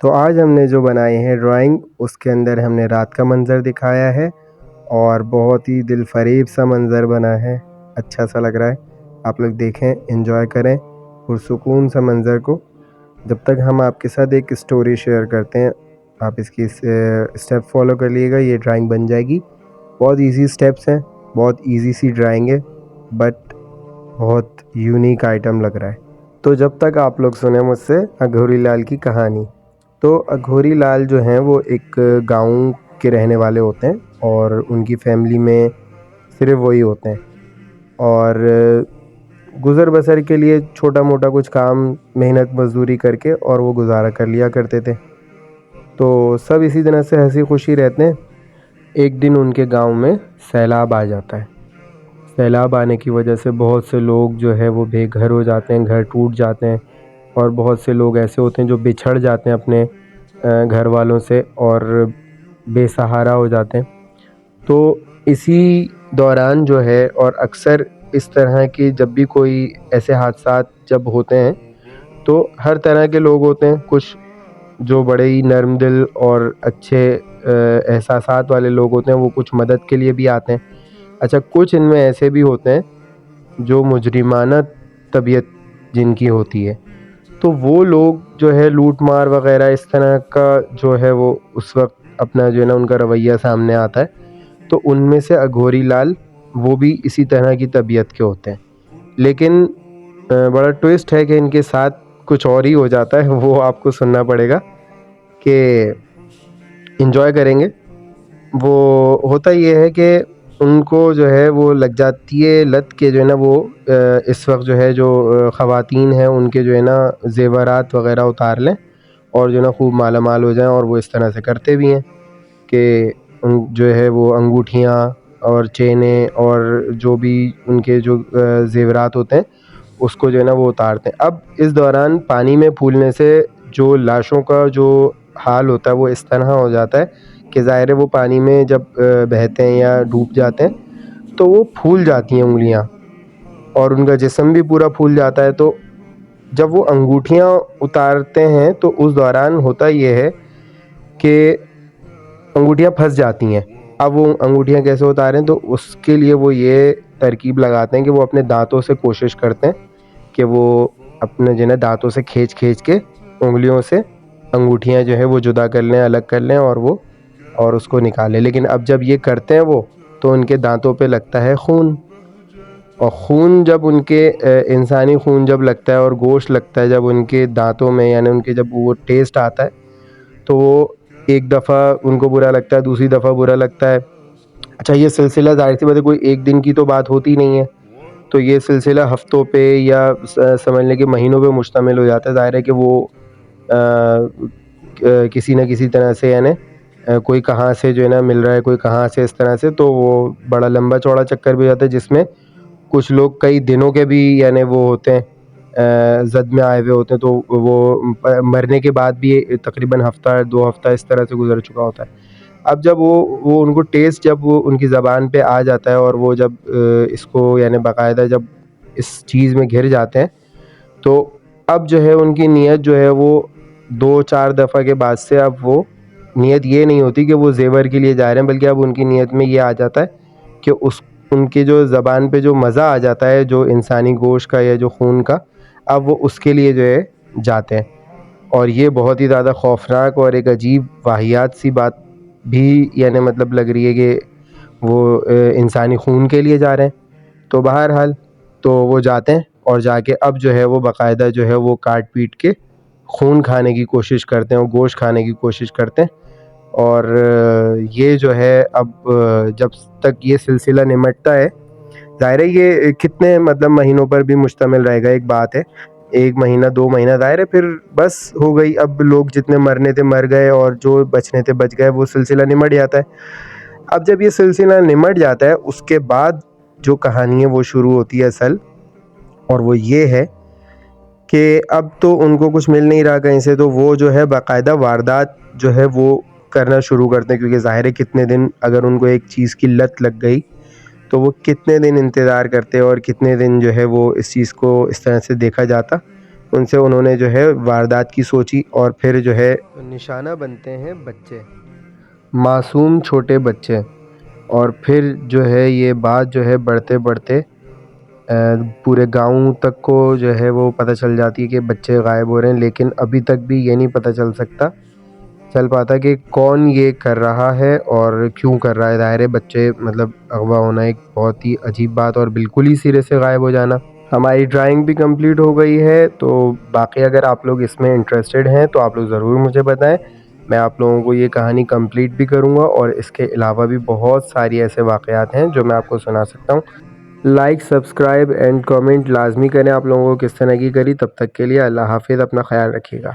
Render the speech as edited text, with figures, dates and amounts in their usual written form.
تو آج ہم نے جو بنائی ہے ڈرائنگ، اس کے اندر ہم نے رات کا منظر دکھایا ہے اور بہت ہی دل فریب سا منظر بنا ہے، اچھا سا لگ رہا ہے۔ آپ لوگ دیکھیں، انجوائے کریں پرسکون سا منظر کو۔ جب تک ہم آپ کے ساتھ ایک اسٹوری شیئر کرتے ہیں، آپ اس کی اسٹیپ فالو کر لیے گا، یہ ڈرائنگ بن جائے گی۔ بہت ایزی اسٹیپس ہیں، بہت ایزی سی ڈرائنگ ہے، بٹ بہت یونیک آئٹم لگ رہا ہے۔ تو جب تک آپ لوگ سنیں مجھ سے اگھوری لال کی کہانی۔ تو اگھوری لال جو ہیں وہ ایک گاؤں کے رہنے والے ہوتے ہیں اور ان کی فیملی میں صرف وہی ہوتے ہیں، اور گزر بسر کے لیے چھوٹا موٹا کچھ کام محنت مزدوری کر کے اور وہ گزارا کر لیا کرتے تھے۔ تو سب اسی طرح سے ہنسی خوشی رہتے ہیں۔ ایک دن ان کے گاؤں میں سیلاب آ جاتا ہے۔ سیلاب آنے کی وجہ سے بہت سے لوگ جو ہے وہ بے گھر ہو جاتے ہیں، گھر ٹوٹ جاتے ہیں، اور بہت سے لوگ ایسے ہوتے ہیں جو بچھڑ جاتے ہیں اپنے گھر والوں سے اور بے سہارا ہو جاتے ہیں۔ تو اسی دوران جو ہے، اور اکثر اس طرح کی جب بھی کوئی ایسے حادثات جب ہوتے ہیں تو ہر طرح کے لوگ ہوتے ہیں، کچھ جو بڑے ہی نرم دل اور اچھے احساسات والے لوگ ہوتے ہیں، وہ کچھ مدد کے لیے بھی آتے ہیں۔ اچھا، کچھ ان میں ایسے بھی ہوتے ہیں جو مجرمانہ طبیعت جن کی ہوتی ہے، تو وہ لوگ جو ہے لوٹ مار وغیرہ اس طرح کا جو ہے وہ اس وقت اپنا جو ہے نا ان کا رویہ سامنے آتا ہے۔ تو ان میں سے اگھوری لال وہ بھی اسی طرح کی طبیعت کے ہوتے ہیں، لیکن بڑا ٹویسٹ ہے کہ ان کے ساتھ کچھ اور ہی ہو جاتا ہے، وہ آپ کو سننا پڑے گا کہ انجوائے کریں گے۔ وہ ہوتا یہ ہے کہ ان کو جو ہے وہ لگ جاتی ہے لت کے جو ہے نا وہ اس وقت جو ہے جو خواتین ہیں ان کے جو ہے نا زیورات وغیرہ اتار لیں اور جو ہے نا خوب مالا مال ہو جائیں، اور وہ اس طرح سے کرتے بھی ہیں کہ جو ہے وہ انگوٹھیاں اور چینیں اور جو بھی ان کے جو زیورات ہوتے ہیں اس کو جو ہے نا وہ اتارتے ہیں۔ اب اس دوران پانی میں پھولنے سے جو لاشوں کا جو حال ہوتا ہے وہ اس طرح ہو جاتا ہے کہ ظاہر ہے وہ پانی میں جب بہتے ہیں یا ڈوب جاتے ہیں تو وہ پھول جاتی ہیں انگلیاں، اور ان کا جسم بھی پورا پھول جاتا ہے۔ تو جب وہ انگوٹھیاں اتارتے ہیں تو اس دوران ہوتا یہ ہے کہ انگوٹھیاں پھنس جاتی ہیں۔ اب وہ انگوٹھیاں کیسے اتاریں، تو اس کے لیے وہ یہ ترکیب لگاتے ہیں کہ وہ اپنے دانتوں سے کوشش کرتے ہیں کہ وہ اپنے جو ہے نا دانتوں سے کھینچ کے انگلیوں سے انگوٹھیاں جو ہے وہ جدا کر لیں، الگ کر لیں، اور اس کو نکالیں۔ لیکن اب جب یہ کرتے ہیں وہ تو ان کے دانتوں پہ لگتا ہے خون، اور خون جب ان کے انسانی خون جب لگتا ہے اور گوشت لگتا ہے جب ان کے دانتوں میں، یعنی ان کے جب وہ ٹیسٹ آتا ہے تو وہ ایک دفعہ ان کو برا لگتا ہے، دوسری دفعہ برا لگتا ہے۔ اچھا، یہ سلسلہ ظاہر سی بات ہے کوئی ایک دن کی تو بات ہوتی نہیں ہے، تو یہ سلسلہ ہفتوں پہ یا سمجھ لیں کہ مہینوں پہ مشتمل ہو جاتا ہے۔ ظاہر ہے کہ وہ کسی نہ کسی طرح سے، یعنی کوئی کہاں سے جو ہے نا مل رہا ہے، کوئی کہاں سے، اس طرح سے، تو وہ بڑا لمبا چوڑا چکر بھی جاتا ہے جس میں کچھ لوگ کئی دنوں کے بھی یعنی وہ ہوتے ہیں زد میں آئے ہوئے ہوتے ہیں، تو وہ مرنے کے بعد بھی تقریباً ہفتہ 2 ہفتہ اس طرح سے گزر چکا ہوتا ہے۔ اب جب وہ ان کو ٹیسٹ جب وہ ان کی زبان پہ آ جاتا ہے اور وہ جب اس کو یعنی باقاعدہ جب اس چیز میں گھر جاتے ہیں تو اب جو ہے ان کی نیت جو ہے وہ 2-4 دفعہ کے بعد سے اب وہ نیت یہ نہیں ہوتی کہ وہ زیور کے لیے جا رہے ہیں، بلکہ اب ان کی نیت میں یہ آ جاتا ہے کہ ان کے جو زبان پہ جو مزہ آ جاتا ہے جو انسانی گوشت کا یا جو خون کا، اب وہ اس کے لیے جو ہے جاتے ہیں۔ اور یہ بہت ہی زیادہ خوفناک اور ایک عجیب واہیات سی بات بھی یعنی مطلب لگ رہی ہے کہ وہ انسانی خون کے لیے جا رہے ہیں۔ تو بہرحال تو وہ جاتے ہیں اور جا کے اب جو ہے وہ باقاعدہ جو ہے وہ کاٹ پیٹ کے خون کھانے کی کوشش کرتے ہیں اور گوشت کھانے کی کوشش کرتے ہیں۔ اور یہ جو ہے اب جب تک یہ سلسلہ نمٹتا ہے، ظاہر ہے یہ کتنے مطلب مہینوں پر بھی مشتمل رہے گا، ایک بات ہے 1 مہینہ 2 مہینہ، ظاہر ہے پھر بس ہو گئی، اب لوگ جتنے مرنے تھے مر گئے اور جو بچنے تھے بچ گئے، وہ سلسلہ نمٹ جاتا ہے۔ اب جب یہ سلسلہ نمٹ جاتا ہے اس کے بعد جو کہانی ہے وہ شروع ہوتی ہے اصل، اور وہ یہ ہے کہ اب تو ان کو کچھ مل نہیں رہا کہیں سے، تو وہ جو ہے باقاعدہ واردات جو ہے وہ کرنا شروع کرتے ہیں، کیونکہ ظاہر ہے کتنے دن اگر ان کو ایک چیز کی لت لگ گئی تو وہ کتنے دن انتظار کرتے اور کتنے دن جو ہے وہ اس چیز کو اس طرح سے دیکھا جاتا۔ ان سے انہوں نے جو ہے واردات کی سوچی اور پھر جو ہے نشانہ بنتے ہیں بچے، معصوم چھوٹے بچے، اور پھر جو ہے یہ بات جو ہے بڑھتے بڑھتے پورے گاؤں تک کو جو ہے وہ پتہ چل جاتی ہے کہ بچے غائب ہو رہے ہیں، لیکن ابھی تک بھی یہ نہیں پتہ چل پاتا کہ کون یہ کر رہا ہے اور کیوں کر رہا ہے۔ ظاہر ہے بچے مطلب اغوا ہونا ایک بہت ہی عجیب بات اور بالکل ہی سرے سے غائب ہو جانا۔ ہماری ڈرائنگ بھی کمپلیٹ ہو گئی ہے، تو باقی اگر آپ لوگ اس میں انٹرسٹڈ ہیں تو آپ لوگ ضرور مجھے بتائیں، میں آپ لوگوں کو یہ کہانی کمپلیٹ بھی کروں گا، اور اس کے علاوہ بھی بہت ساری ایسے واقعات ہیں جو میں آپ کو سنا سکتا ہوں۔ لائک، سبسکرائب اینڈ کامنٹ لازمی کریں آپ لوگوں کو کس طرح کی کری۔ تب تک کے لیے اللہ حافظ، اپنا خیال رکھیے گا۔